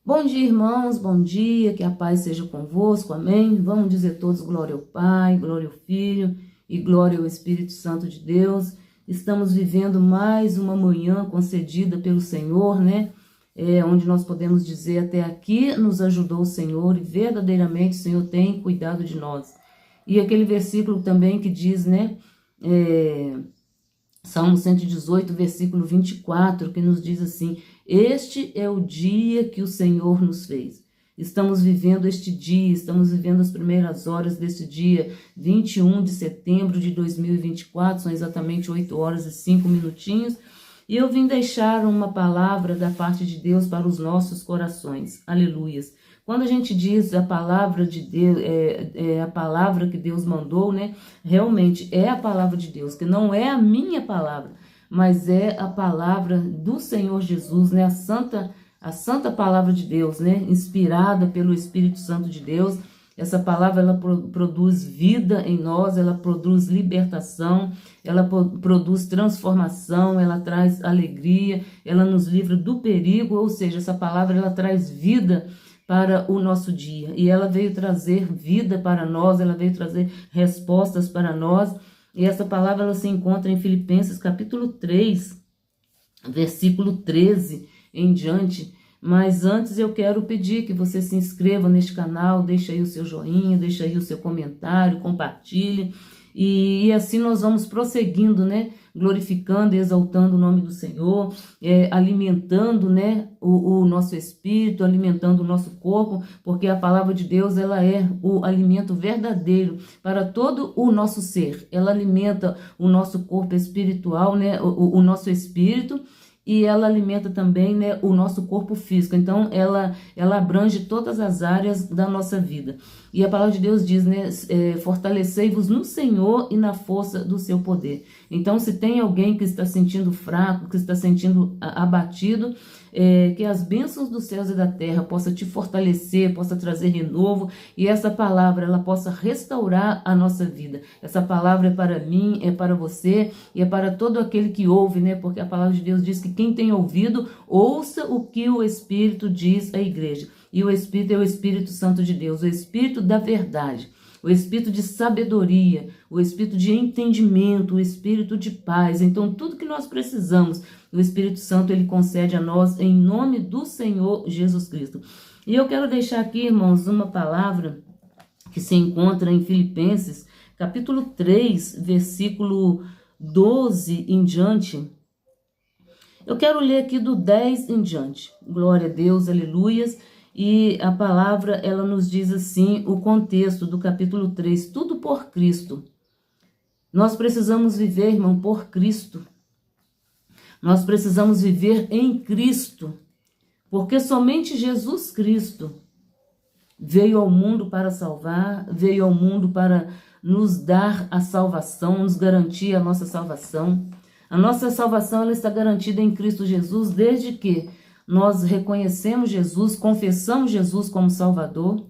Bom dia, irmãos, bom dia, que a paz seja convosco, amém? Vamos dizer todos glória ao Pai, glória ao Filho e glória ao Espírito Santo de Deus. Estamos vivendo mais uma manhã concedida pelo Senhor, né? Onde nós podemos dizer até aqui nos ajudou o Senhor e verdadeiramente o Senhor tem cuidado de nós. E aquele versículo também que diz, né? Salmo 118, versículo 24, que nos diz assim: este é o dia que o Senhor nos fez. Estamos vivendo este dia, estamos vivendo as primeiras horas desse dia, 21 de setembro de 2024, são exatamente 8 horas e 5 minutinhos, e eu vim deixar uma palavra da parte de Deus para os nossos corações. Aleluias. Quando a gente diz a palavra de Deus, é a palavra que Deus mandou, né? Realmente é a palavra de Deus, que não é a minha palavra, mas é a palavra do Senhor Jesus, né? A santa palavra de Deus, né? Inspirada pelo Espírito Santo de Deus. Essa palavra, ela produz vida em nós, ela produz libertação, ela produz transformação, ela traz alegria, ela nos livra do perigo, ou seja, essa palavra, ela traz vida para o nosso dia. E ela veio trazer vida para nós, ela veio trazer respostas para nós. E essa palavra, ela se encontra em Filipenses capítulo 3, versículo 13 em diante. Mas antes eu quero pedir que você se inscreva neste canal, deixa aí o seu joinha, deixa aí o seu comentário, compartilhe. E assim nós vamos prosseguindo, né? Glorificando e exaltando o nome do Senhor, alimentando, né, o nosso espírito, alimentando o nosso corpo, porque a palavra de Deus, ela é o alimento verdadeiro para todo o nosso ser. Ela alimenta o nosso corpo espiritual, né, o nosso espírito, e ela alimenta também, né, o nosso corpo físico. Então, ela abrange todas as áreas da nossa vida. E a palavra de Deus diz, né, fortalecei-vos no Senhor e na força do seu poder. Então, se tem alguém que está sentindo fraco, que está sentindo abatido, que as bênçãos dos céus e da terra possa te fortalecer, possa trazer renovo, e essa palavra, ela possa restaurar a nossa vida. Essa palavra é para mim, é para você, e é para todo aquele que ouve, né? Porque a palavra de Deus diz que quem tem ouvido, ouça o que o Espírito diz à igreja. E o Espírito é o Espírito Santo de Deus, o Espírito da verdade, o Espírito de sabedoria, o Espírito de entendimento, o Espírito de paz. Então, tudo que nós precisamos, o Espírito Santo, ele concede a nós em nome do Senhor Jesus Cristo. E eu quero deixar aqui, irmãos, uma palavra que se encontra em Filipenses, capítulo 3, versículo 12 em diante. Eu quero ler aqui do 10 em diante. Glória a Deus, aleluias. E a palavra, ela nos diz assim, o contexto do capítulo 3, tudo por Cristo. Nós precisamos viver, irmão, por Cristo. Nós precisamos viver em Cristo, porque somente Jesus Cristo veio ao mundo para salvar, veio ao mundo para nos dar a salvação, nos garantir a nossa salvação. A nossa salvação, ela está garantida em Cristo Jesus desde que nós reconhecemos Jesus, confessamos Jesus como Salvador,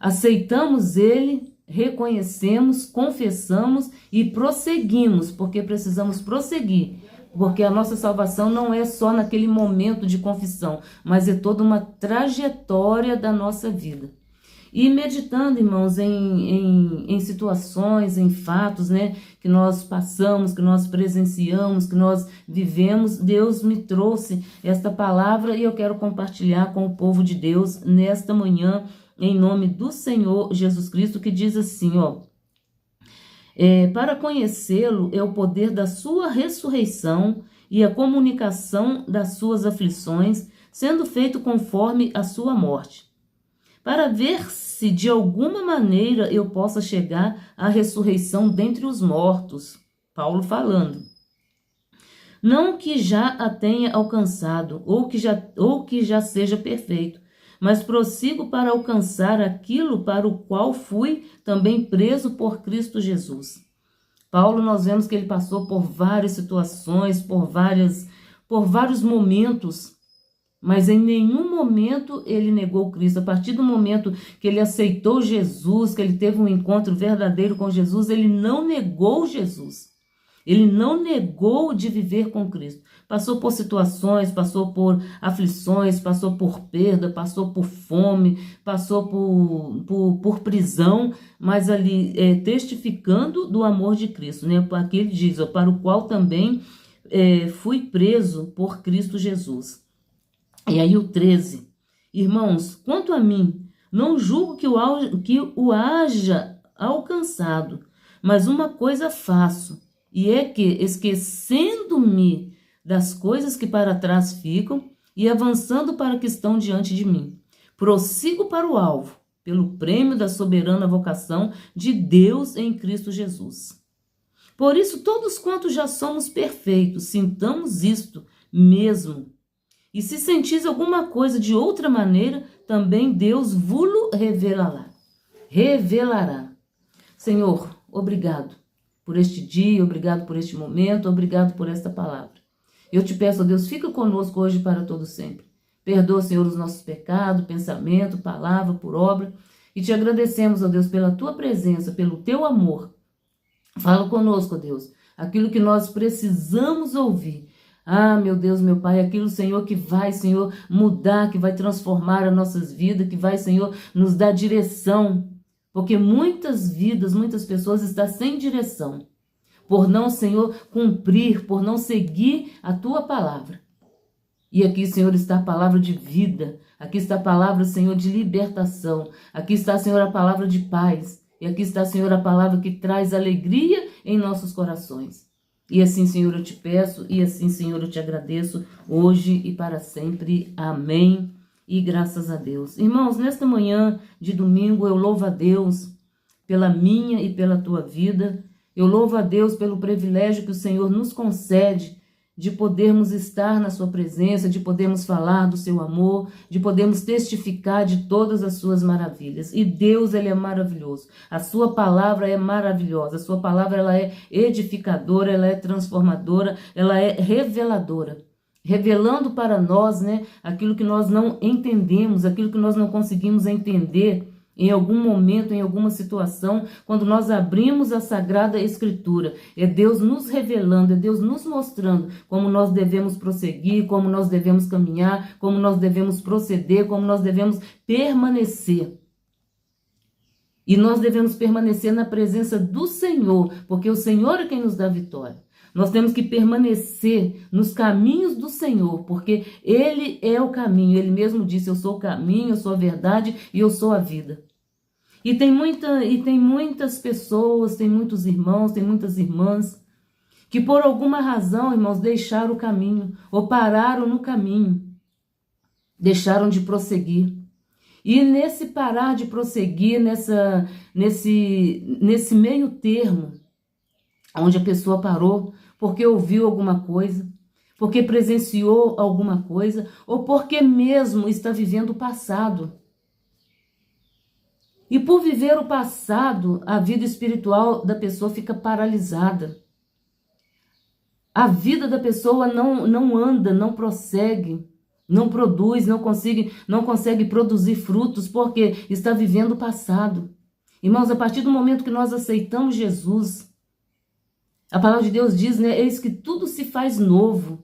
aceitamos Ele, reconhecemos, confessamos e prosseguimos, porque precisamos prosseguir, porque a nossa salvação não é só naquele momento de confissão, mas é toda uma trajetória da nossa vida. E meditando, irmãos, em situações, em fatos, né, que nós passamos, que nós presenciamos, que nós vivemos, Deus me trouxe esta palavra e eu quero compartilhar com o povo de Deus nesta manhã, em nome do Senhor Jesus Cristo, que diz assim, ó: para conhecê-lo é o poder da sua ressurreição e a comunicação das suas aflições, sendo feito conforme a sua morte, para ver se de alguma maneira eu possa chegar à ressurreição dentre os mortos. Paulo falando. Não que já a tenha alcançado, ou que já seja perfeito, mas prossigo para alcançar aquilo para o qual fui também preso por Cristo Jesus. Paulo, nós vemos que ele passou por várias situações, por vários momentos, mas em nenhum momento ele negou Cristo. A partir do momento que ele aceitou Jesus, que ele teve um encontro verdadeiro com Jesus, ele não negou Jesus. Ele não negou de viver com Cristo. Passou por situações, passou por aflições, passou por perda, passou por fome, passou por prisão, mas ali testificando do amor de Cristo, né? Aqui ele diz, ó, para o qual também fui preso por Cristo Jesus. E aí o 13. Irmãos, quanto a mim, não julgo que o haja alcançado, mas uma coisa faço, e é que, esquecendo-me das coisas que para trás ficam e avançando para que estão diante de mim, prossigo para o alvo, pelo prêmio da soberana vocação de Deus em Cristo Jesus. Por isso, todos quantos já somos perfeitos, sintamos isto mesmo. E se sentis alguma coisa de outra maneira, também Deus vos revelará. Senhor, obrigado por este dia, obrigado por este momento, obrigado por esta palavra. Eu te peço, ó Deus, fica conosco hoje para todo sempre. Perdoa, Senhor, os nossos pecados, pensamento, palavra, por obra. E te agradecemos, ó Deus, pela tua presença, pelo teu amor. Fala conosco, ó Deus, aquilo que nós precisamos ouvir. Ah, meu Deus, meu Pai, aquilo, Senhor, que vai, Senhor, mudar, que vai transformar as nossas vidas, que vai, Senhor, nos dar direção. Porque muitas vidas, muitas pessoas estão sem direção. Por não, Senhor, cumprir, por não seguir a tua palavra. E aqui, Senhor, está a palavra de vida. Aqui está a palavra, Senhor, de libertação. Aqui está, Senhor, a palavra de paz. E aqui está, Senhor, a palavra que traz alegria em nossos corações. E assim, Senhor, eu te peço, e assim, Senhor, eu te agradeço, hoje e para sempre. Amém. E graças a Deus. Irmãos, nesta manhã de domingo, eu louvo a Deus pela minha e pela tua vida. Eu louvo a Deus pelo privilégio que o Senhor nos concede de podermos estar na sua presença, de podermos falar do seu amor, de podermos testificar de todas as suas maravilhas. E Deus, ele é maravilhoso. A sua palavra é maravilhosa. A sua palavra, ela é edificadora, ela é transformadora, ela é reveladora. Revelando para nós, né, aquilo que nós não entendemos, aquilo que nós não conseguimos entender em algum momento, em alguma situação, quando nós abrimos a Sagrada Escritura. É Deus nos revelando, é Deus nos mostrando como nós devemos prosseguir, como nós devemos caminhar, como nós devemos proceder, como nós devemos permanecer. E nós devemos permanecer na presença do Senhor, porque o Senhor é quem nos dá vitória. Nós temos que permanecer nos caminhos do Senhor, porque Ele é o caminho. Ele mesmo disse, eu sou o caminho, eu sou a verdade e eu sou a vida. E tem muitas pessoas, tem muitos irmãos, tem muitas irmãs, que por alguma razão, irmãos, deixaram o caminho, ou pararam no caminho, deixaram de prosseguir. E nesse parar de prosseguir, nesse meio termo, onde a pessoa parou porque ouviu alguma coisa, porque presenciou alguma coisa, ou porque mesmo está vivendo o passado. E por viver o passado, a vida espiritual da pessoa fica paralisada. A vida da pessoa não anda, não prossegue, não produz, não consegue produzir frutos, porque está vivendo o passado. Irmãos, a partir do momento que nós aceitamos Jesus, a palavra de Deus diz, né? Eis que tudo se faz novo.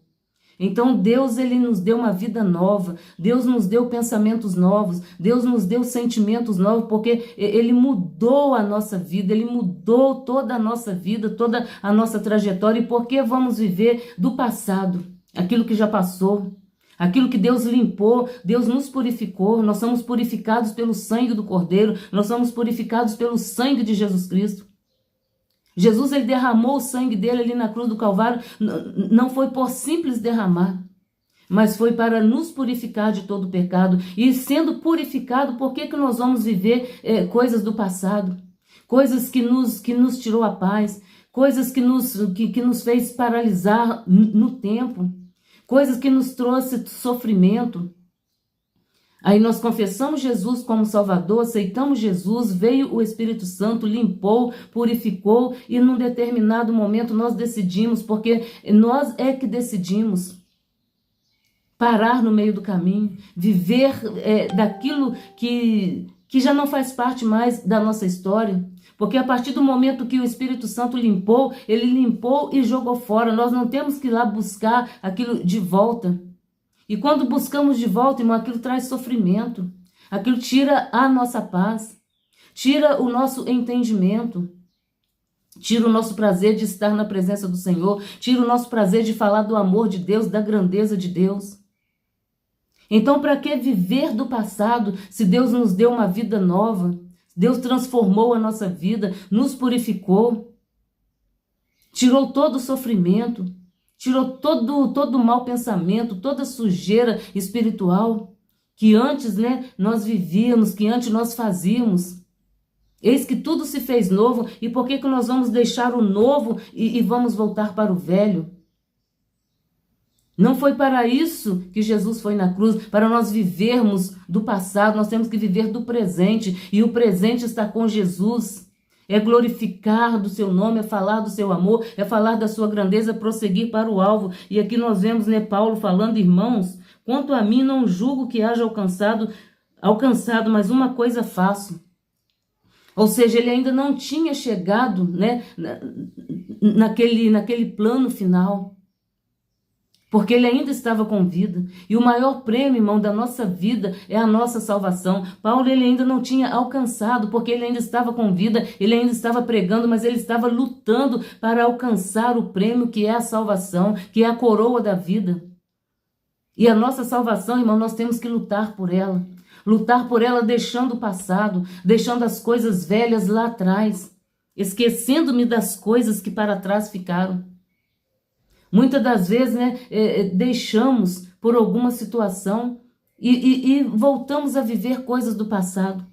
Então Deus, ele nos deu uma vida nova. Deus nos deu pensamentos novos. Deus nos deu sentimentos novos, porque ele mudou a nossa vida. Ele mudou toda a nossa vida, toda a nossa trajetória. E por que vamos viver do passado? Aquilo que já passou. Aquilo que Deus limpou, Deus nos purificou. Nós somos purificados pelo sangue do Cordeiro. Nós somos purificados pelo sangue de Jesus Cristo. Jesus, ele derramou o sangue dele ali na cruz do Calvário, não foi por simples derramar, mas foi para nos purificar de todo pecado. E sendo purificado, por que nós vamos viver coisas do passado? Coisas que nos tirou a paz, coisas que nos fez paralisar no tempo, coisas que nos trouxe sofrimento. Aí nós confessamos Jesus como Salvador, aceitamos Jesus, veio o Espírito Santo, limpou, purificou, e num determinado momento nós decidimos, porque nós é que decidimos parar no meio do caminho, viver daquilo que que já não faz parte mais da nossa história. Porque a partir do momento que o Espírito Santo limpou, ele limpou e jogou fora. Nós não temos que ir lá buscar aquilo de volta. E quando buscamos de volta, irmão, aquilo traz sofrimento. Aquilo tira a nossa paz, tira o nosso entendimento, tira o nosso prazer de estar na presença do Senhor, tira o nosso prazer de falar do amor de Deus, da grandeza de Deus. Então, para que viver do passado se Deus nos deu uma vida nova? Deus transformou a nossa vida, nos purificou, tirou todo o sofrimento, tirou todo o mau pensamento, toda a sujeira espiritual que antes, nós vivíamos, que antes nós fazíamos. Eis que tudo se fez novo, e por que nós vamos deixar o novo e vamos voltar para o velho? Não foi para isso que Jesus foi na cruz, para nós vivermos do passado, nós temos que viver do presente, e o presente está com Jesus. É glorificar do seu nome, é falar do seu amor, é falar da sua grandeza, prosseguir para o alvo. E aqui nós vemos, Paulo falando, irmãos, quanto a mim não julgo que haja alcançado, mas uma coisa faço. Ou seja, ele ainda não tinha chegado, naquele plano final. Porque ele ainda estava com vida. E o maior prêmio, irmão, da nossa vida é a nossa salvação. Paulo, ele ainda não tinha alcançado, porque ele ainda estava com vida, ele ainda estava pregando, mas ele estava lutando para alcançar o prêmio que é a salvação, que é a coroa da vida. E a nossa salvação, irmão, nós temos que lutar por ela. Lutar por ela deixando o passado, deixando as coisas velhas lá atrás, esquecendo-me das coisas que para trás ficaram. Muitas das vezes, deixamos por alguma situação e voltamos a viver coisas do passado.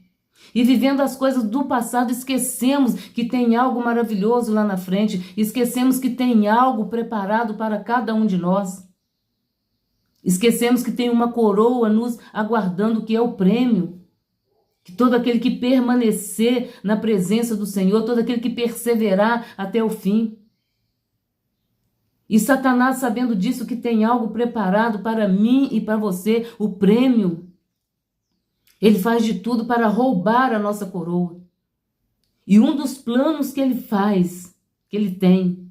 E vivendo as coisas do passado, esquecemos que tem algo maravilhoso lá na frente. Esquecemos que tem algo preparado para cada um de nós. Esquecemos que tem uma coroa nos aguardando, que é o prêmio. Que todo aquele que permanecer na presença do Senhor, todo aquele que perseverar até o fim. E Satanás, sabendo disso, que tem algo preparado para mim e para você, o prêmio, ele faz de tudo para roubar a nossa coroa. E um dos planos que ele faz, que ele tem,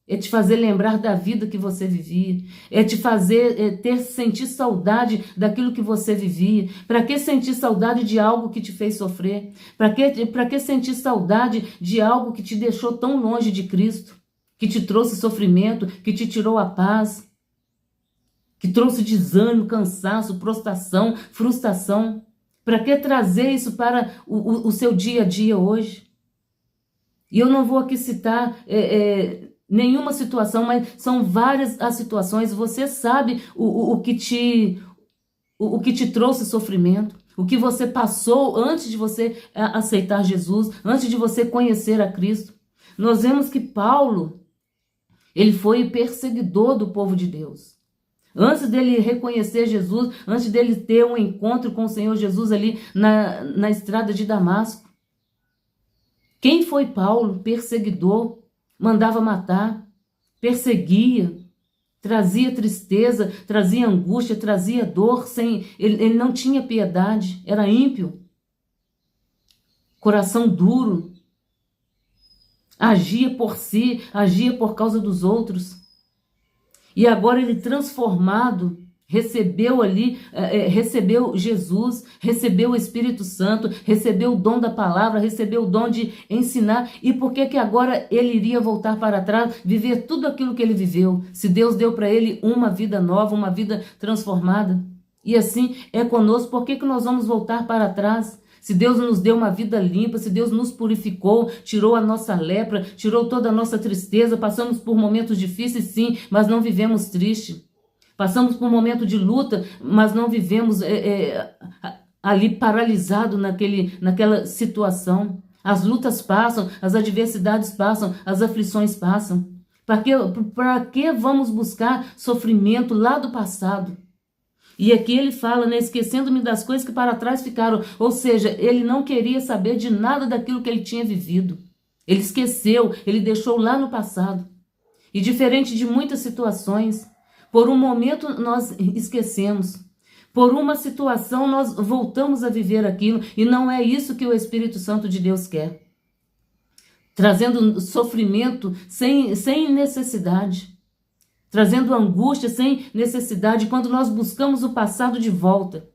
é te fazer lembrar da vida que você vivia, é te fazer sentir saudade daquilo que você vivia. Para que sentir saudade de algo que te fez sofrer? Para que sentir saudade de algo que te deixou tão longe de Cristo? Que te trouxe sofrimento, que te tirou a paz, que trouxe desânimo, cansaço, prostração, frustração. Para que trazer isso para o seu dia a dia hoje? E eu não vou aqui citar nenhuma situação, mas são várias as situações. Você sabe o que te trouxe sofrimento, o que você passou antes de você aceitar Jesus, antes de você conhecer a Cristo. Nós vemos que Paulo, ele foi perseguidor do povo de Deus. Antes dele reconhecer Jesus, antes dele ter um encontro com o Senhor Jesus ali na estrada de Damasco. Quem foi Paulo? Perseguidor, mandava matar, perseguia, trazia tristeza, trazia angústia, trazia dor, ele não tinha piedade, era ímpio, coração duro. Agia por si, agia por causa dos outros. E agora ele transformado, recebeu Jesus, recebeu o Espírito Santo, recebeu o dom da palavra, recebeu o dom de ensinar. E por que agora ele iria voltar para trás, viver tudo aquilo que ele viveu? Se Deus deu para ele uma vida nova, uma vida transformada. E assim é conosco, por que nós vamos voltar para trás? Se Deus nos deu uma vida limpa, se Deus nos purificou, tirou a nossa lepra, tirou toda a nossa tristeza, passamos por momentos difíceis, sim, mas não vivemos triste. Passamos por um momento de luta, mas não vivemos ali paralisado naquela situação. As lutas passam, as adversidades passam, as aflições passam. Para que vamos buscar sofrimento lá do passado? E aqui ele fala, esquecendo-me das coisas que para trás ficaram. Ou seja, ele não queria saber de nada daquilo que ele tinha vivido. Ele esqueceu, ele deixou lá no passado. E diferente de muitas situações, por um momento nós esquecemos. Por uma situação, nós voltamos a viver aquilo, e não é isso que o Espírito Santo de Deus quer. Trazendo sofrimento sem necessidade. Trazendo angústia sem necessidade. Quando nós buscamos o passado de volta,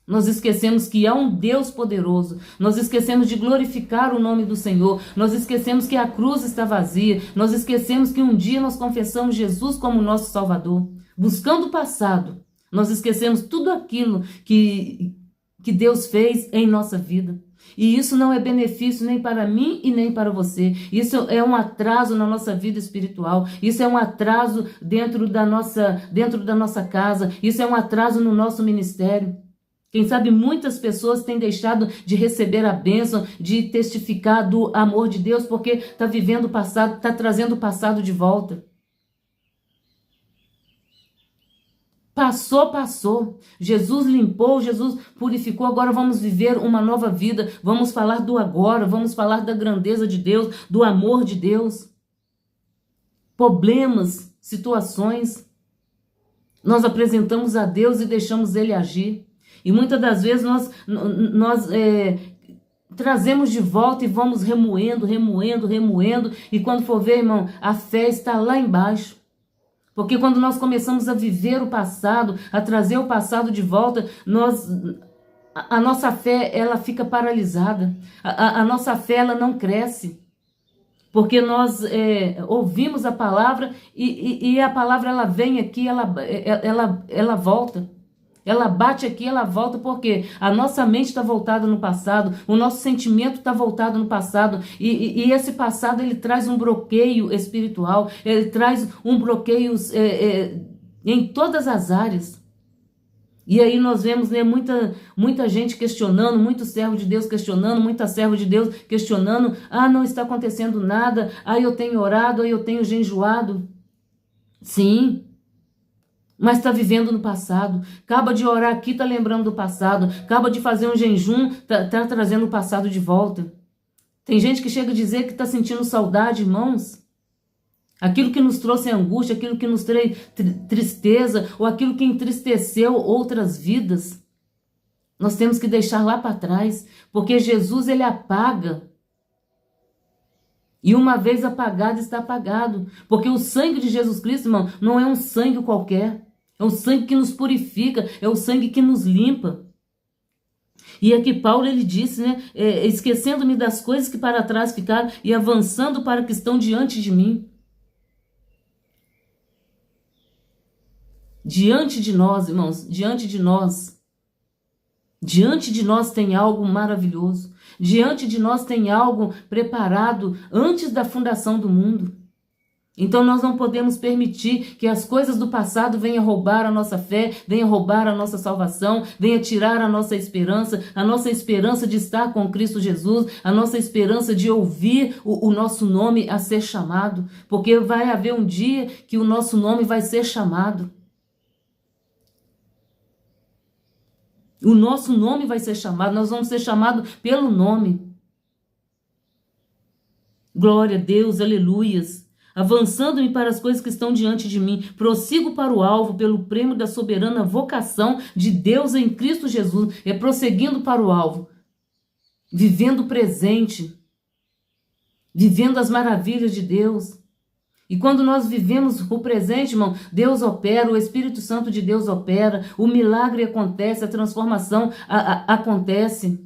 nós esquecemos que há um Deus poderoso. Nós esquecemos de glorificar o nome do Senhor. Nós esquecemos que a cruz está vazia. Nós esquecemos que um dia nós confessamos Jesus como nosso Salvador. Buscando o passado, nós esquecemos tudo aquilo que Deus fez em nossa vida. E isso não é benefício nem para mim e nem para você. Isso é um atraso na nossa vida espiritual. Isso é um atraso dentro da nossa casa. Isso é um atraso no nosso ministério. Quem sabe muitas pessoas têm deixado de receber a bênção, de testificar do amor de Deus, porque está vivendo o passado, está trazendo o passado de volta. Passou. Jesus limpou, Jesus purificou. Agora vamos viver uma nova vida. Vamos falar do agora, vamos falar da grandeza de Deus, do amor de Deus. Problemas, situações, nós apresentamos a Deus e deixamos Ele agir. E muitas das vezes nós trazemos de volta e vamos remoendo. E quando for ver, irmão, a fé está lá embaixo. Porque quando nós começamos a viver o passado, a trazer o passado de volta, a nossa fé ela fica paralisada. A nossa fé ela não cresce. Porque nós ouvimos a palavra e a palavra ela vem aqui, ela volta. Ela bate aqui, ela volta, porque a nossa mente está voltada no passado, o nosso sentimento está voltado no passado, e esse passado ele traz um bloqueio espiritual, ele traz um bloqueio em todas as áreas. E aí nós vemos, né, muita gente questionando, muito servo de Deus questionando, muita serva de Deus questionando, não está acontecendo nada, eu tenho orado, eu tenho jejuado. Sim, mas está vivendo no passado. Acaba de orar aqui, está lembrando do passado. Acaba de fazer um jejum, está trazendo o passado de volta. Tem gente que chega a dizer que está sentindo saudade, irmãos. Aquilo que nos trouxe angústia, aquilo que nos trouxe tristeza, ou aquilo que entristeceu outras vidas, nós temos que deixar lá para trás, porque Jesus ele apaga. E uma vez apagado, está apagado. Porque o sangue de Jesus Cristo, irmão, não é um sangue qualquer. É um sangue que nos purifica, é o sangue que nos limpa. E aqui Paulo ele disse, né, esquecendo-me das coisas que para trás ficaram e avançando para que estão diante de mim. Diante de nós, irmãos, diante de nós tem algo maravilhoso. Diante de nós tem algo preparado antes da fundação do mundo. Então nós não podemos permitir que as coisas do passado venham roubar a nossa fé, venham roubar a nossa salvação, venham tirar a nossa esperança de estar com Cristo Jesus, a nossa esperança de ouvir o nosso nome a ser chamado, porque vai haver um dia que o nosso nome vai ser chamado. O nosso nome vai ser chamado, nós vamos ser chamados pelo nome. Glória a Deus, aleluias. Avançando-me para as coisas que estão diante de mim, prossigo para o alvo pelo prêmio da soberana vocação de Deus em Cristo Jesus. É prosseguindo para o alvo, vivendo o presente, vivendo as maravilhas de Deus. E quando nós vivemos o presente, irmão, Deus opera, o Espírito Santo de Deus opera, o milagre acontece, a transformação acontece.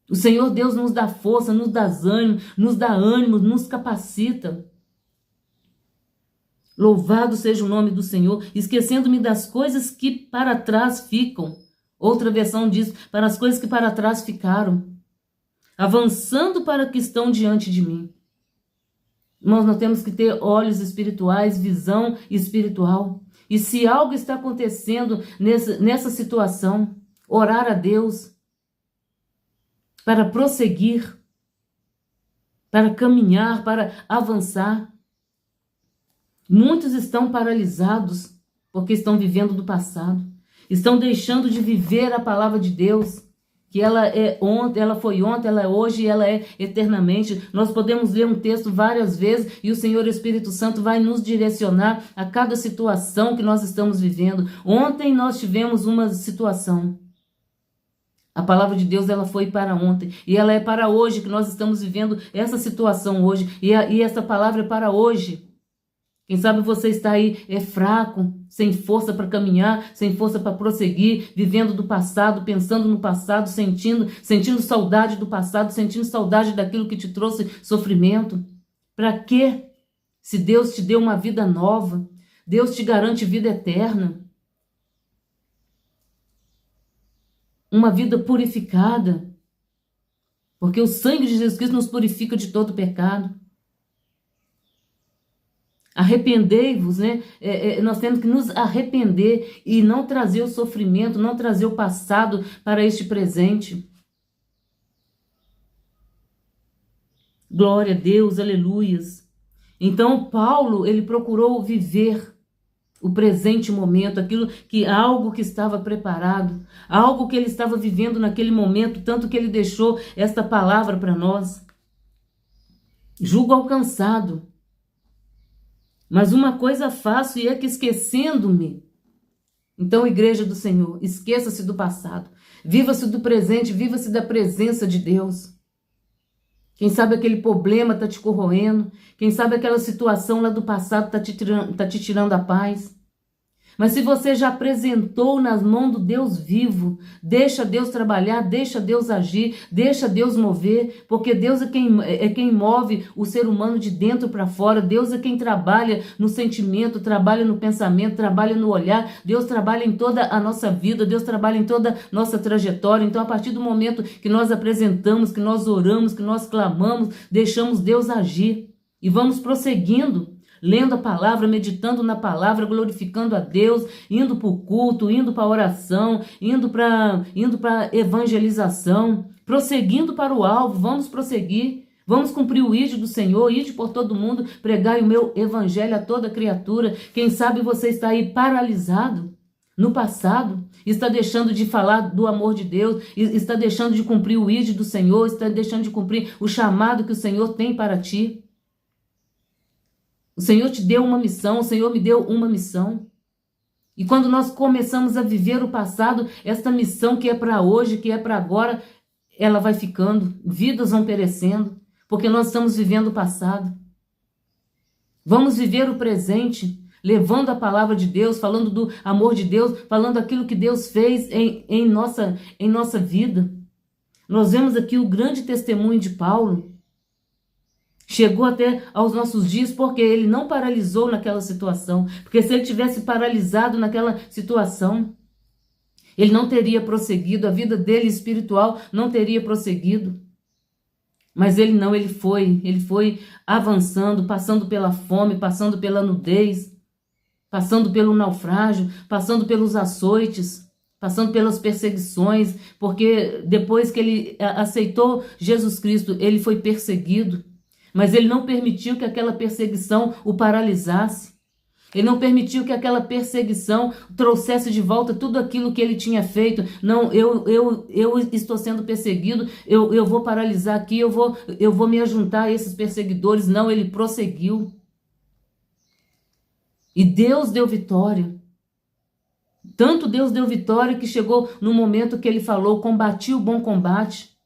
O Senhor Deus nos dá força, nos dá ânimo, nos capacita. Louvado seja o nome do Senhor, esquecendo-me das coisas que para trás ficam. Outra versão diz, para as coisas que para trás ficaram. Avançando para que estão diante de mim. Irmãos, nós temos que ter olhos espirituais, visão espiritual. E se algo está acontecendo nessa situação, orar a Deus para prosseguir, para caminhar, para avançar. Muitos estão paralisados porque estão vivendo do passado. Estão deixando de viver a palavra de Deus. que ela é ontem, ela foi ontem, ela é hoje e ela é eternamente. Nós podemos ler um texto várias vezes e o Senhor Espírito Santo vai nos direcionar a cada situação que nós estamos vivendo. Ontem nós tivemos uma situação. A palavra de Deus, ela foi para ontem e ela é para hoje, que nós estamos vivendo essa situação hoje e essa palavra é para hoje. Quem sabe você está aí fraco, sem força para caminhar, sem força para prosseguir, vivendo do passado, pensando no passado, sentindo saudade do passado, sentindo saudade daquilo que te trouxe sofrimento. Para quê? Se Deus te deu uma vida nova, Deus te garante vida eterna, uma vida purificada, porque o sangue de Jesus Cristo nos purifica de todo pecado. Arrependei-vos, né? Nós temos que nos arrepender e não trazer o sofrimento, não trazer o passado para este presente. Glória a Deus, aleluias. Então Paulo, ele procurou viver o presente momento, algo que estava preparado, algo que ele estava vivendo naquele momento, tanto que ele deixou esta palavra para nós. Julgo alcançado. Mas uma coisa faço e é que esquecendo-me. Então, igreja do Senhor, esqueça-se do passado. Viva-se do presente, viva-se da presença de Deus. Quem sabe aquele problema está te corroendo. Quem sabe aquela situação lá do passado está te tirando a paz. Mas se você já apresentou nas mãos do Deus vivo, deixa Deus trabalhar, deixa Deus agir, deixa Deus mover, porque Deus é quem move o ser humano de dentro para fora. Deus é quem trabalha no sentimento, trabalha no pensamento, trabalha no olhar. Deus trabalha em toda a nossa vida, Deus trabalha em toda a nossa trajetória. Então, a partir do momento que nós apresentamos, que nós oramos, que nós clamamos, deixamos Deus agir e vamos prosseguindo. Lendo a palavra, meditando na palavra, glorificando a Deus, indo para o culto, indo para a oração, indo para evangelização, prosseguindo para o alvo. Vamos prosseguir, vamos cumprir o ídolo do Senhor, ide por todo mundo, pregai o meu evangelho a toda criatura. Quem sabe você está aí paralisado no passado, está deixando de falar do amor de Deus, está deixando de cumprir o ídolo do Senhor, está deixando de cumprir o chamado que o Senhor tem para ti. O Senhor te deu uma missão, o Senhor me deu uma missão. E quando nós começamos a viver o passado, esta missão que é para hoje, que é para agora, ela vai ficando, vidas vão perecendo, porque nós estamos vivendo o passado. Vamos viver o presente, levando a palavra de Deus, falando do amor de Deus, falando aquilo que Deus fez em nossa vida. Nós vemos aqui o grande testemunho de Paulo. Chegou até aos nossos dias porque ele não paralisou naquela situação. Porque se ele tivesse paralisado naquela situação, ele não teria prosseguido, a vida dele espiritual não teria prosseguido. Mas ele não, ele foi avançando, passando pela fome, passando pela nudez, passando pelo naufrágio, passando pelos açoites, passando pelas perseguições, porque depois que ele aceitou Jesus Cristo, ele foi perseguido. Mas ele não permitiu que aquela perseguição o paralisasse. Ele não permitiu que aquela perseguição trouxesse de volta tudo aquilo que ele tinha feito. Não, eu estou sendo perseguido, eu vou paralisar aqui, eu vou me ajuntar a esses perseguidores. Não, ele prosseguiu. E Deus deu vitória. Tanto Deus deu vitória que chegou no momento que ele falou: combati o bom combate.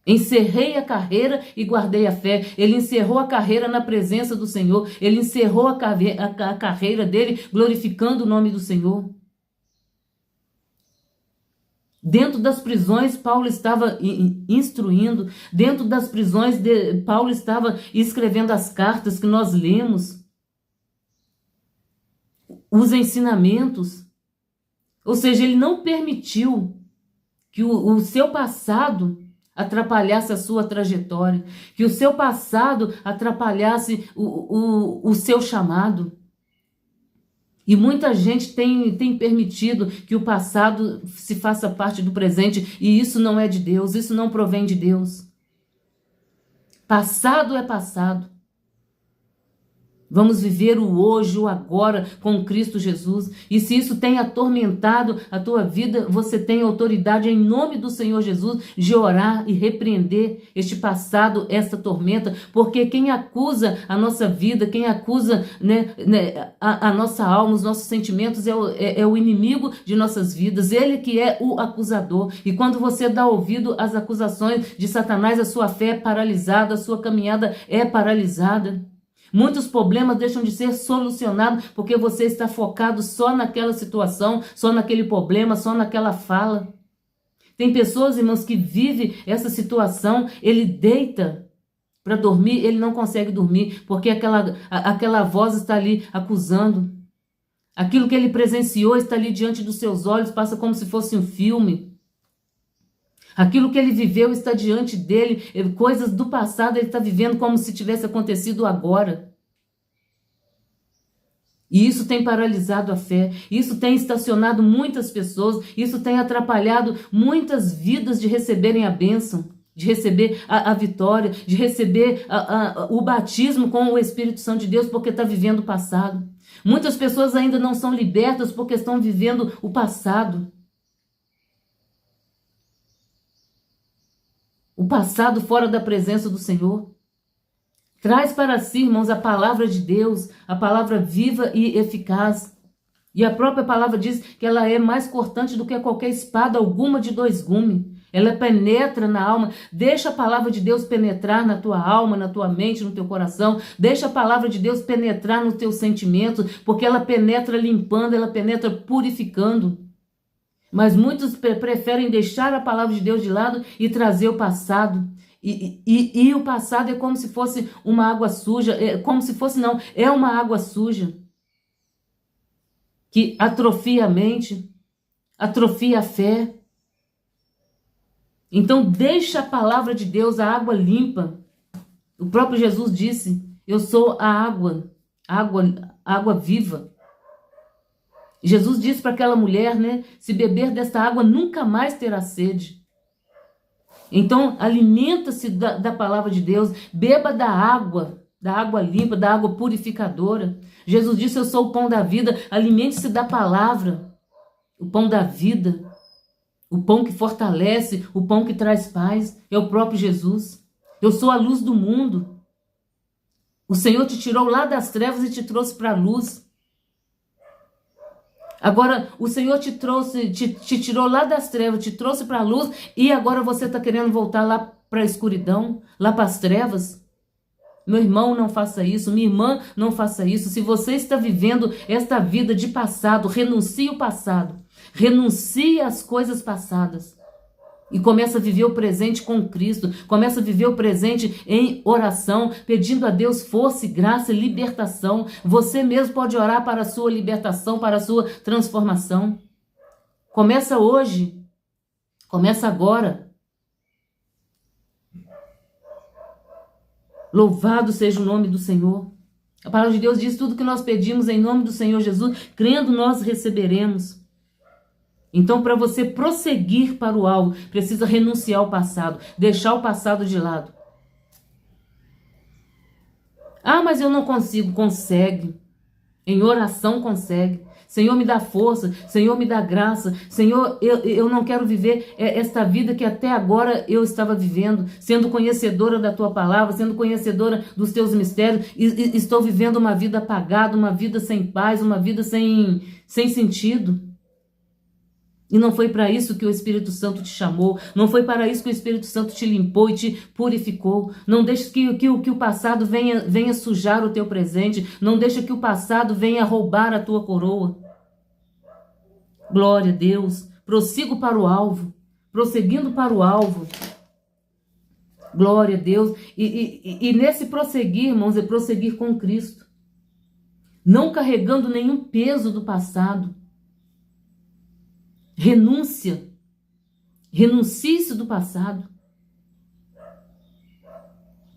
Encerrei a carreira e guardei a fé. Ele encerrou a carreira na presença do Senhor. Ele encerrou a carreira dele glorificando o nome do Senhor. Dentro das prisões, Paulo estava instruindo. Dentro das prisões, Paulo estava escrevendo as cartas que nós lemos. Os ensinamentos. Ou seja, ele não permitiu que o seu passado atrapalhasse a sua trajetória, que o seu passado atrapalhasse o seu chamado. E muita gente tem permitido que o passado se faça parte do presente, e isso não é de Deus, isso não provém de Deus. Passado é passado. Vamos viver o hoje, o agora com Cristo Jesus. E se isso tem atormentado a tua vida, você tem autoridade em nome do Senhor Jesus de orar e repreender este passado, esta tormenta. Porque quem acusa a nossa vida, quem acusa a nossa alma, os nossos sentimentos, é o inimigo de nossas vidas. Ele que é o acusador. E quando você dá ouvido às acusações de Satanás, a sua fé é paralisada, a sua caminhada é paralisada. Muitos problemas deixam de ser solucionados porque você está focado só naquela situação, só naquele problema, só naquela fala. Tem pessoas, irmãos, que vivem essa situação, ele deita para dormir, ele não consegue dormir porque aquela voz está ali acusando. Aquilo que ele presenciou está ali diante dos seus olhos, passa como se fosse um filme. Aquilo que ele viveu está diante dele, coisas do passado ele está vivendo como se tivesse acontecido agora. E isso tem paralisado a fé, isso tem estacionado muitas pessoas, isso tem atrapalhado muitas vidas de receberem a bênção, de receber a vitória, de receber o batismo com o Espírito Santo de Deus, porque está vivendo o passado. Muitas pessoas ainda não são libertas porque estão vivendo o passado. O passado fora da presença do Senhor. Traz para si, irmãos, a palavra de Deus, a palavra viva e eficaz. E a própria palavra diz que ela é mais cortante do que qualquer espada alguma de dois gumes. Ela penetra na alma. Deixa a palavra de Deus penetrar na tua alma, na tua mente, no teu coração. Deixa a palavra de Deus penetrar no teu sentimento, porque ela penetra limpando, ela penetra purificando. Mas muitos preferem deixar a palavra de Deus de lado e trazer o passado. E o passado é como se fosse uma água suja. É uma água suja. Que atrofia a mente, atrofia a fé. Então deixa a palavra de Deus, a água limpa. O próprio Jesus disse, eu sou a água viva. Jesus disse para aquela mulher, se beber desta água, nunca mais terá sede. Então, alimenta-se da palavra de Deus, beba da água limpa, da água purificadora. Jesus disse, eu sou o pão da vida, alimente-se da palavra, o pão da vida, o pão que fortalece, o pão que traz paz, é o próprio Jesus. Eu sou a luz do mundo. O Senhor te tirou lá das trevas e te trouxe para a luz. Agora, o Senhor te tirou lá das trevas, te trouxe para a luz e agora você está querendo voltar lá para a escuridão, lá para as trevas? Meu irmão, não faça isso. Minha irmã, não faça isso. Se você está vivendo esta vida de passado, renuncie o passado. Renuncie às coisas passadas. E começa a viver o presente com Cristo. Começa a viver o presente em oração, pedindo a Deus força, graça e libertação. Você mesmo pode orar para a sua libertação, para a sua transformação. Começa hoje. Começa agora. Louvado seja o nome do Senhor. A palavra de Deus diz tudo que nós pedimos em nome do Senhor Jesus, crendo nós receberemos. Então, para você prosseguir para o alvo, precisa renunciar ao passado, deixar o passado de lado. Ah, mas eu não consigo. Consegue. Em oração consegue. Senhor, me dá força. Senhor, me dá graça. Senhor, eu não quero viver esta vida que até agora eu estava vivendo, sendo conhecedora da tua palavra, sendo conhecedora dos teus mistérios, e estou vivendo uma vida apagada, uma vida sem paz, uma vida sem sentido. E não foi para isso que o Espírito Santo te chamou. Não foi para isso que o Espírito Santo te limpou e te purificou. Não deixe que o passado venha sujar o teu presente. Não deixe que o passado venha roubar a tua coroa. Glória a Deus. Prossigo para o alvo. Prosseguindo para o alvo. Glória a Deus. E nesse prosseguir, irmãos, é prosseguir com Cristo. Não carregando nenhum peso do passado. Renúncia. Renuncie-se do passado.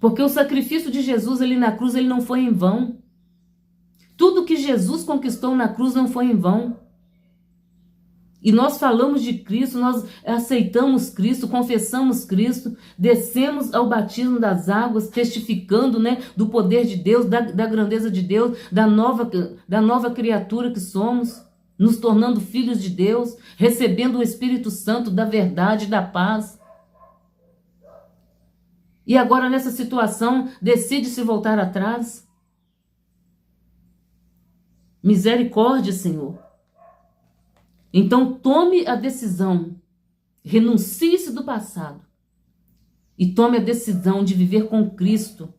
Porque o sacrifício de Jesus ali na cruz, ele não foi em vão. Tudo que Jesus conquistou na cruz não foi em vão. E nós falamos de Cristo, nós aceitamos Cristo, confessamos Cristo, descemos ao batismo das águas, testificando, né, do poder de Deus, da grandeza de Deus, da nova criatura que somos, nos tornando filhos de Deus, recebendo o Espírito Santo da verdade, da paz. E agora nessa situação, decide se voltar atrás? Misericórdia, Senhor. Então tome a decisão, renuncie-se do passado e tome a decisão de viver com Cristo,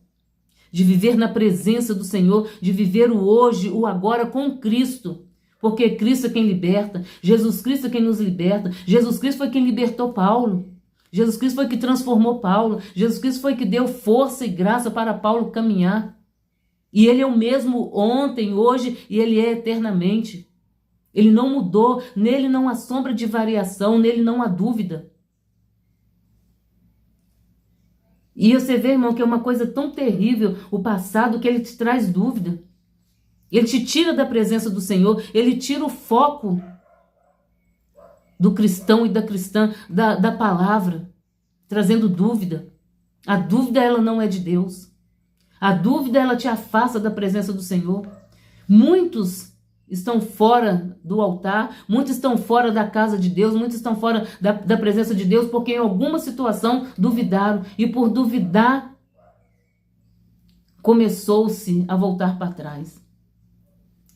de viver na presença do Senhor, de viver o hoje, o agora com Cristo, porque Cristo é quem liberta, Jesus Cristo é quem nos liberta, Jesus Cristo foi quem libertou Paulo, Jesus Cristo foi que transformou Paulo, Jesus Cristo foi que deu força e graça para Paulo caminhar, e Ele é o mesmo ontem, hoje e Ele é eternamente. Ele não mudou, nele não há sombra de variação, nele não há dúvida. E você vê, irmão, que é uma coisa tão terrível o passado que ele te traz dúvida. Ele te tira da presença do Senhor, ele tira o foco do cristão e da cristã, da palavra, trazendo dúvida. A dúvida, ela não é de Deus. A dúvida, ela te afasta da presença do Senhor. Muitos estão fora do altar, muitos estão fora da casa de Deus, muitos estão fora da presença de Deus porque em alguma situação duvidaram e por duvidar começou-se a voltar para trás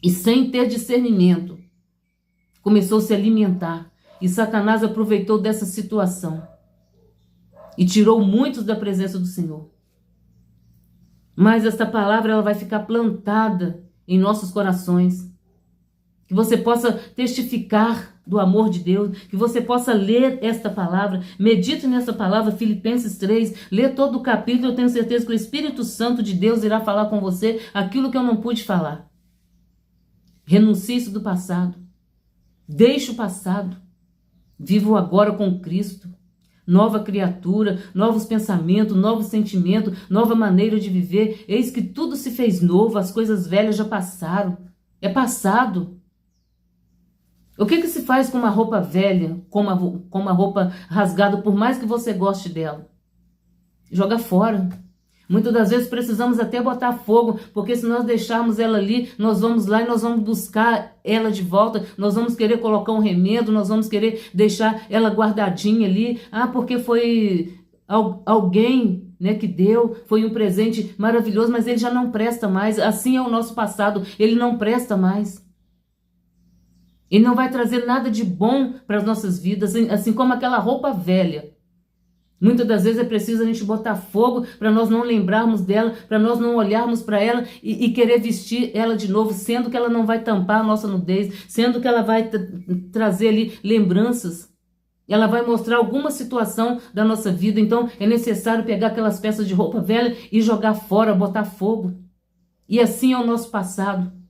e sem ter discernimento começou a se alimentar e Satanás aproveitou dessa situação e tirou muitos da presença do Senhor. Mas esta palavra ela vai ficar plantada em nossos corações. Que você possa testificar do amor de Deus, que você possa ler esta palavra, medite nessa palavra, Filipenses 3, lê todo o capítulo, eu tenho certeza que o Espírito Santo de Deus irá falar com você aquilo que eu não pude falar. Renuncie-se do passado, deixe o passado, viva o agora com Cristo, nova criatura, novos pensamentos, novos sentimentos, nova maneira de viver, eis que tudo se fez novo, as coisas velhas já passaram, é passado. O que se faz com uma roupa velha, com uma roupa rasgada, por mais que você goste dela? Joga fora. Muitas das vezes precisamos até botar fogo, porque se nós deixarmos ela ali, nós vamos lá e nós vamos buscar ela de volta, nós vamos querer colocar um remendo, nós vamos querer deixar ela guardadinha ali. Ah, porque foi alguém, né, que deu, foi um presente maravilhoso, mas ele já não presta mais. Assim é o nosso passado, ele não presta mais. Ele não vai trazer nada de bom para as nossas vidas, assim como aquela roupa velha. Muitas das vezes é preciso a gente botar fogo para nós não lembrarmos dela, para nós não olharmos para ela e querer vestir ela de novo, sendo que ela não vai tampar a nossa nudez, sendo que ela vai trazer ali lembranças. Ela vai mostrar alguma situação da nossa vida, então é necessário pegar aquelas peças de roupa velha e jogar fora, botar fogo. E assim é o nosso passado.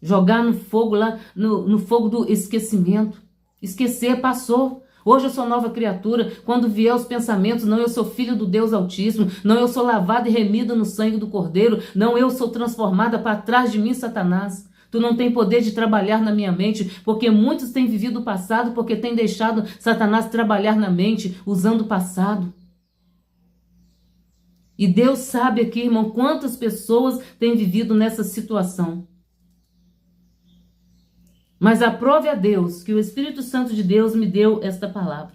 Jogar no fogo lá, no fogo do esquecimento. Esquecer, passou. Hoje eu sou nova criatura. Quando vier os pensamentos, não, eu sou filho do Deus Altíssimo. Não, eu sou lavada e remida no sangue do Cordeiro. Não, eu sou transformada. Para trás de mim, Satanás. Tu não tem poder de trabalhar na minha mente, porque muitos têm vivido o passado, porque têm deixado Satanás trabalhar na mente, usando o passado. E Deus sabe aqui, irmão, quantas pessoas têm vivido nessa situação. Mas aprove a Deus que o Espírito Santo de Deus me deu esta palavra.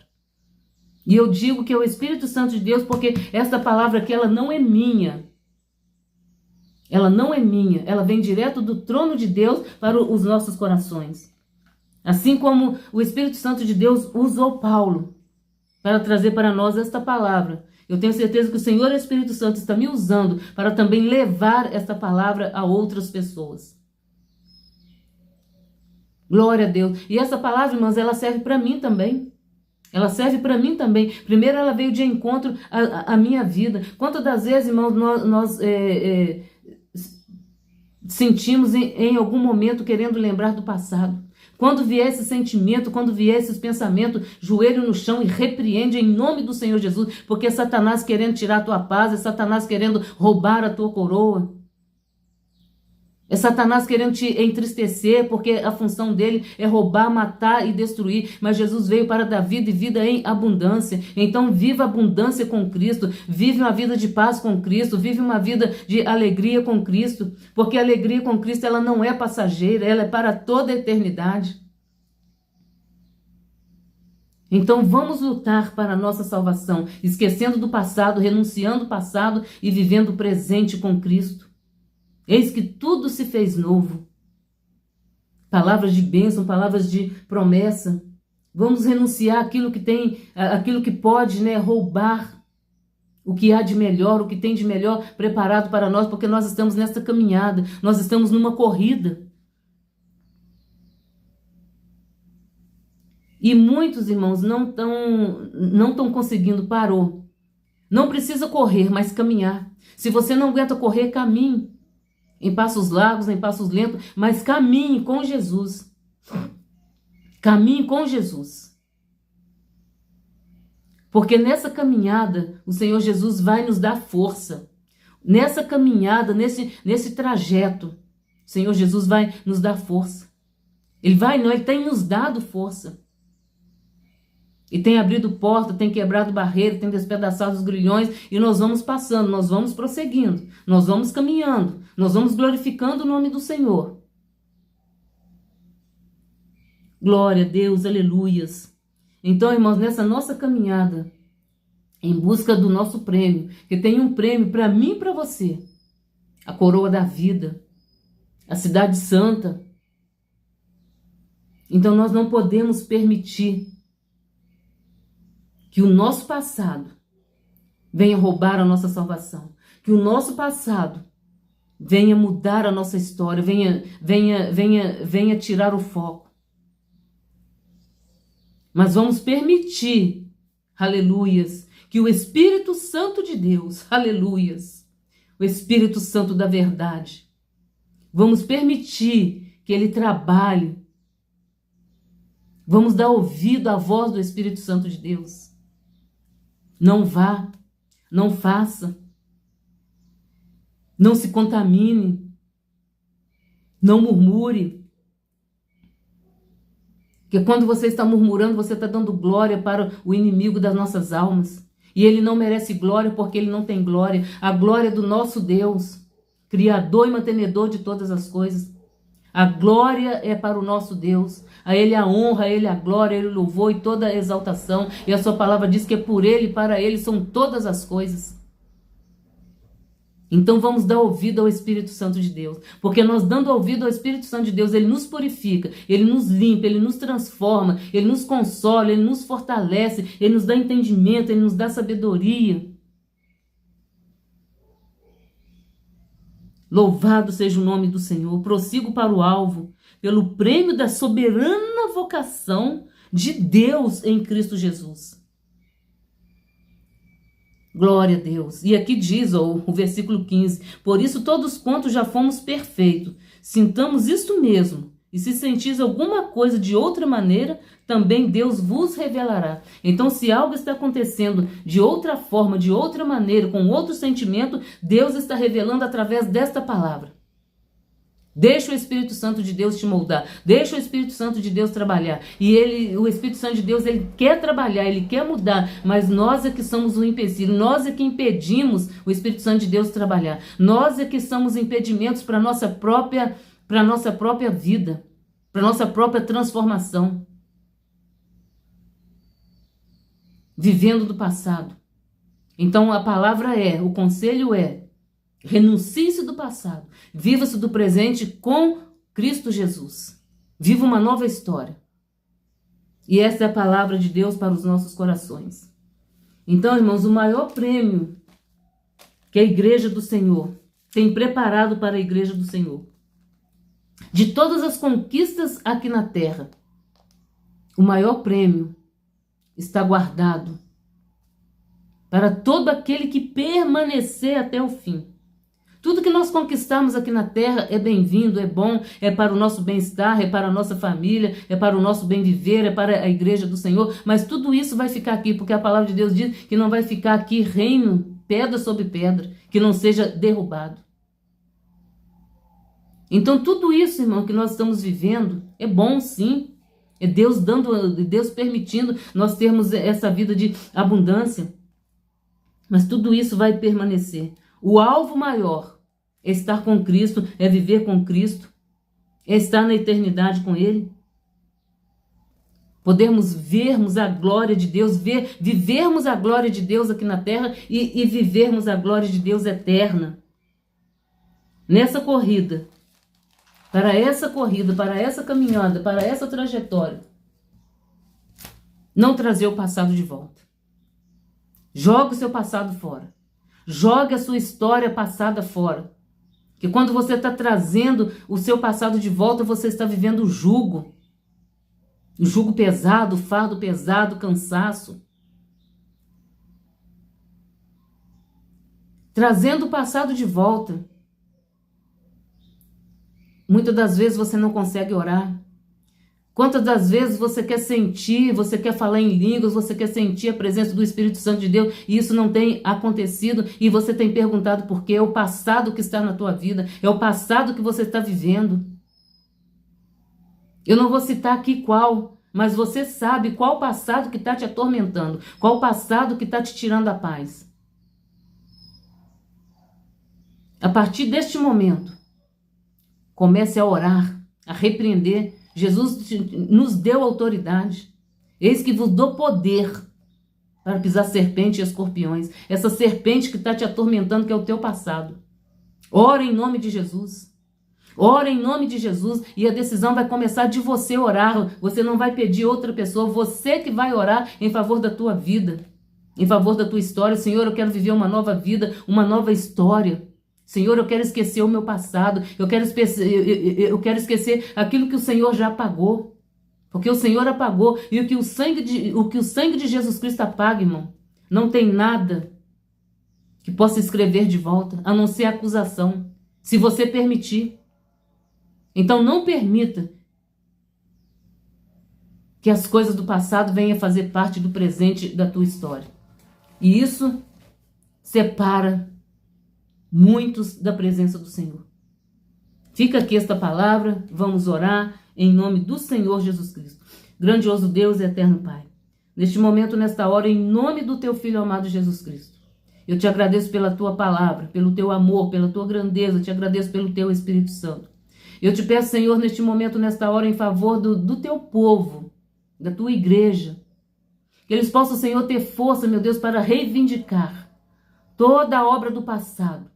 E eu digo que é o Espírito Santo de Deus porque esta palavra aqui, ela não é minha. Ela não é minha. Ela vem direto do trono de Deus para os nossos corações. Assim como o Espírito Santo de Deus usou Paulo para trazer para nós esta palavra. Eu tenho certeza que o Senhor Espírito Santo está me usando para também levar esta palavra a outras pessoas. Glória a Deus. E essa palavra, irmãos, ela serve para mim também. Ela serve para mim também. Primeiro, ela veio de encontro à minha vida. Quantas das vezes, irmãos, nós sentimos em algum momento querendo lembrar do passado? Quando vier esse sentimento, quando vier esses pensamentos, joelho no chão e repreende em nome do Senhor Jesus, porque é Satanás querendo tirar a tua paz, é Satanás querendo roubar a tua coroa. É Satanás querendo te entristecer, porque a função dele é roubar, matar e destruir. Mas Jesus veio para dar vida e vida em abundância. Então viva a abundância com Cristo. Vive uma vida de paz com Cristo. Vive uma vida de alegria com Cristo. Porque a alegria com Cristo ela não é passageira, ela é para toda a eternidade. Então vamos lutar para a nossa salvação, esquecendo do passado, renunciando ao passado e vivendo o presente com Cristo. Eis que tudo se fez novo. Palavras de bênção, palavras de promessa. Vamos renunciar àquilo que tem, aquilo que pode, roubar o que há de melhor, o que tem de melhor preparado para nós, porque nós estamos nessa caminhada, nós estamos numa corrida. E muitos irmãos não estão conseguindo, parou. Não precisa correr, mas caminhar. Se você não aguenta correr, caminhe. Em passos largos, em passos lentos, mas caminhe com Jesus. Caminhe com Jesus. Porque nessa caminhada, o Senhor Jesus vai nos dar força. Nessa caminhada, nesse trajeto, o Senhor Jesus vai nos dar força. Ele tem nos dado força. E tem abrido porta, tem quebrado barreira, tem despedaçado os grilhões, e nós vamos passando, nós vamos prosseguindo, nós vamos caminhando, nós vamos glorificando o nome do Senhor. Glória a Deus, aleluias. Então, irmãos, nessa nossa caminhada, em busca do nosso prêmio, que tem um prêmio para mim e para você, a coroa da vida, a cidade santa. Então, nós não podemos permitir que o nosso passado venha roubar a nossa salvação. Que o nosso passado venha mudar a nossa história, venha tirar o foco. Mas vamos permitir, aleluias, que o Espírito Santo de Deus, aleluias, o Espírito Santo da verdade, vamos permitir que ele trabalhe. Vamos dar ouvido à voz do Espírito Santo de Deus. Não vá, não faça, não se contamine, não murmure. Porque quando você está murmurando, você está dando glória para o inimigo das nossas almas. E ele não merece glória porque ele não tem glória. A glória é do nosso Deus, Criador e mantenedor de todas as coisas. A glória é para o nosso Deus. A Ele a honra, a Ele a glória, a Ele o louvor e toda a exaltação. E a sua palavra diz que é por Ele e para Ele são todas as coisas. Então vamos dar ouvido ao Espírito Santo de Deus. Porque nós dando ouvido ao Espírito Santo de Deus, Ele nos purifica, Ele nos limpa, Ele nos transforma, Ele nos consola, Ele nos fortalece, Ele nos dá entendimento, Ele nos dá sabedoria. Louvado seja o nome do Senhor. Prossigo para o alvo, pelo prêmio da soberana vocação de Deus em Cristo Jesus. Glória a Deus. E aqui diz o versículo 15: por isso todos quantos já fomos perfeitos, sintamos isto mesmo. E se sentis alguma coisa de outra maneira, também Deus vos revelará. Então, se algo está acontecendo de outra forma, de outra maneira, com outro sentimento, Deus está revelando através desta palavra. Deixa o Espírito Santo de Deus te moldar. Deixa o Espírito Santo de Deus trabalhar. E o Espírito Santo de Deus, ele quer trabalhar, ele quer mudar. Mas nós é que somos o empecilho. Nós é que impedimos o Espírito Santo de Deus trabalhar. Nós é que somos impedimentos para a nossa própria vida, para a nossa própria transformação. Vivendo do passado. Então a palavra o conselho é: renuncie-se do passado, viva-se do presente com Cristo Jesus. Viva uma nova história. E essa é a palavra de Deus para os nossos corações. Então, irmãos, o maior prêmio que a igreja do Senhor tem preparado para a igreja do Senhor, de todas as conquistas aqui na terra, o maior prêmio está guardado para todo aquele que permanecer até o fim. Tudo que nós conquistamos aqui na terra é bem-vindo, é bom, é para o nosso bem-estar, é para a nossa família, é para o nosso bem-viver, é para a igreja do Senhor, mas tudo isso vai ficar aqui, porque a palavra de Deus diz que não vai ficar aqui reino, pedra sobre pedra, que não seja derrubado. Então tudo isso, irmão, que nós estamos vivendo é bom, sim. É Deus Deus permitindo nós termos essa vida de abundância. Mas tudo isso vai permanecer. O alvo maior é estar com Cristo, é viver com Cristo, é estar na eternidade com Ele. Podermos vermos a glória de Deus, vivermos a glória de Deus aqui na terra e vivermos a glória de Deus eterna. Nessa corrida, para essa caminhada, para essa trajetória, não trazer o passado de volta. Jogue o seu passado fora. Jogue a sua história passada fora. Que quando você está trazendo o seu passado de volta, você está vivendo o jugo. O jugo pesado, o fardo pesado, o cansaço. Trazendo o passado de volta. Muitas das vezes você não consegue orar. Quantas das vezes você quer sentir, você quer falar em línguas, você quer sentir a presença do Espírito Santo de Deus e isso não tem acontecido e você tem perguntado por quê? É o passado que está na tua vida, é o passado que você está vivendo. Eu não vou citar aqui qual, mas você sabe qual passado que está te atormentando, qual passado que está te tirando a paz. A partir deste momento, comece a orar, a repreender. Jesus nos deu autoridade. Eis que vos dou poder para pisar serpente e escorpiões. Essa serpente que está te atormentando, que é o teu passado. Ora em nome de Jesus. Ora em nome de Jesus e a decisão vai começar de você orar. Você não vai pedir outra pessoa. Você que vai orar em favor da tua vida. Em favor da tua história. Senhor, eu quero viver uma nova vida, uma nova história. Senhor, eu quero esquecer o meu passado, eu quero esquecer aquilo que o Senhor já apagou. Porque o Senhor apagou e o que o sangue de Jesus Cristo apaga, irmão, não tem nada que possa escrever de volta, a não ser a acusação, se você permitir. Então não permita que as coisas do passado venham fazer parte do presente da tua história. E isso separa muitos da presença do Senhor. Fica aqui esta palavra, vamos orar em nome do Senhor Jesus Cristo. Grandioso Deus e eterno Pai, neste momento, nesta hora, em nome do teu Filho amado Jesus Cristo, eu te agradeço pela tua palavra, pelo teu amor, pela tua grandeza, te agradeço pelo teu Espírito Santo. Eu te peço, Senhor, neste momento, nesta hora, em favor do teu povo, da tua igreja, que eles possam, Senhor, ter força, meu Deus, para reivindicar toda a obra do passado.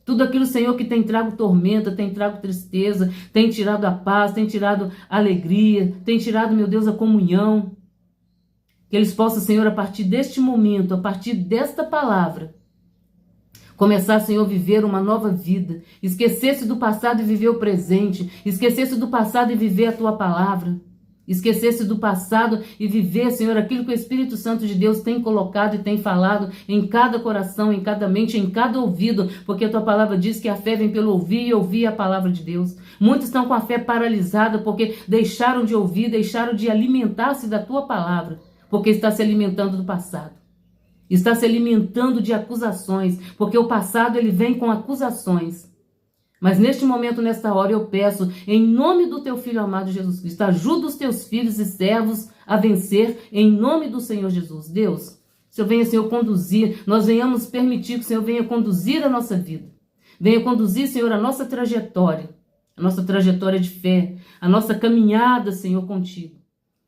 Tudo aquilo, Senhor, que tem trago tormenta, tem trago tristeza, tem tirado a paz, tem tirado a alegria, tem tirado, meu Deus, a comunhão. Que eles possam, Senhor, a partir deste momento, a partir desta palavra, começar, Senhor, a viver uma nova vida. Esquecer-se do passado e viver o presente. Esquecer-se do passado e viver a tua palavra. Esquecer-se do passado e viver, Senhor, aquilo que o Espírito Santo de Deus tem colocado e tem falado em cada coração, em cada mente, em cada ouvido, porque a tua palavra diz que a fé vem pelo ouvir e ouvir a palavra de Deus. Muitos estão com a fé paralisada porque deixaram de ouvir, deixaram de alimentar-se da tua palavra, porque está se alimentando do passado. Está se alimentando de acusações, porque o passado ele vem com acusações. Mas neste momento, nesta hora, eu peço, em nome do teu Filho amado Jesus Cristo, ajuda os teus filhos e servos a vencer, em nome do Senhor Jesus. Deus, Senhor, venha, Senhor, conduzir, nós venhamos permitir que o Senhor venha conduzir a nossa vida. Venha conduzir, Senhor, a nossa trajetória de fé, a nossa caminhada, Senhor, contigo.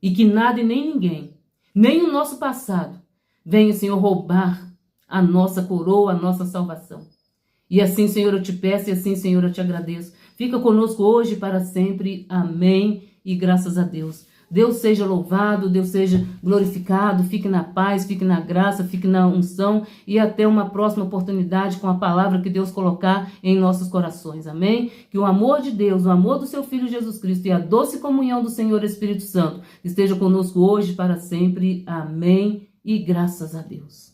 E que nada e nem ninguém, nem o nosso passado, venha, Senhor, roubar a nossa coroa, a nossa salvação. E assim, Senhor, eu te peço e assim, Senhor, eu te agradeço. Fica conosco hoje e para sempre. Amém. E graças a Deus. Deus seja louvado, Deus seja glorificado. Fique na paz, fique na graça, fique na unção. E até uma próxima oportunidade com a palavra que Deus colocar em nossos corações. Amém. Que o amor de Deus, o amor do seu Filho Jesus Cristo e a doce comunhão do Senhor Espírito Santo esteja conosco hoje e para sempre. Amém. E graças a Deus.